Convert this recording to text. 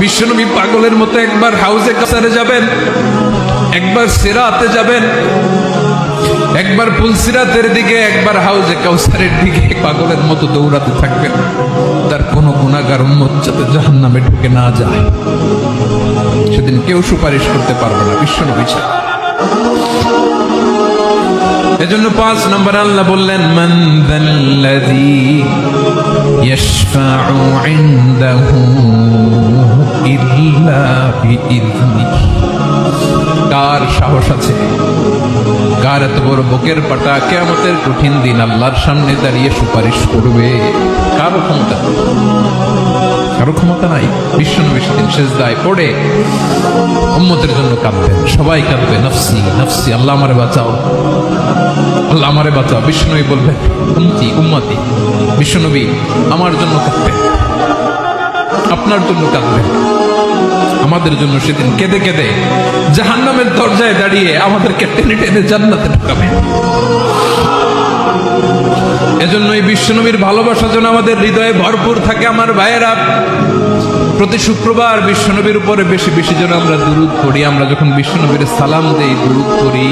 বিশ্বনবী পাগলের মতো একবার হাউজে কাসারে যাবেন, একবার সিরাতে যাবেন, একবার পুলসিরাতের দিকে, একবার হাউজে কাউসারের দিকে পাগলের মতো দৌড়াতে থাকবেন। তার কোনো গুনাহগার উম্মত যাতে জাহান্নামে ঢুকে না যায়, সেদিন কেউ সুপারিশ করতে পারবে না বিশ্বনবী ছাড়া। এজন্য 5 নম্বর আল্লাহ বললেন, মান যাল্লাযী ইয়াশফাউ ইনদাহু ইল্লা বিইযনিহি। কার সাহস আছে, কার এত বড় বুকের পাটা কিয়ামতের কঠিন দিন আল্লাহর সামনে দাঁড়িয়ে সুপারিশ করবে? কারো ক্ষমতা, কারো ক্ষমতা নাই। বিশ্বনবী সেদিন সেজদায় পড়ে উম্মতের জন্য কাঁদবেন, সবাই কাঁদবে, নফসি নফসি, আল্লাহ আমারে বাঁচাও, আল্লাহ আমারে বাঁচাও। বিশ্বনবী বলবেন, উম্মতি উম্মতি। বিশ্বনবী আমার জন্য কাঁদবেন, আপনার জন্য কাঁদবেন, আমাদের জন্য সেদিন কেঁদে কেঁদে জাহান্নামের দরজায় দাঁড়িয়ে আমাদেরকে টেনে টেনে জান্নাতে ঢুকাবেন। এজন্য এই বিশ্বনবীর ভালোবাসা যেন আমাদের হৃদয়ে ভরপুর থাকে। আমার ভাইয়েরা, প্রতি শুক্রবার বিশ্বনবীর উপরে বেশি বেশি যেন আমরা দুরূদ পড়ি। আমরা যখন বিশ্বনবীর সালাম দেই, দুরূদ পড়ি,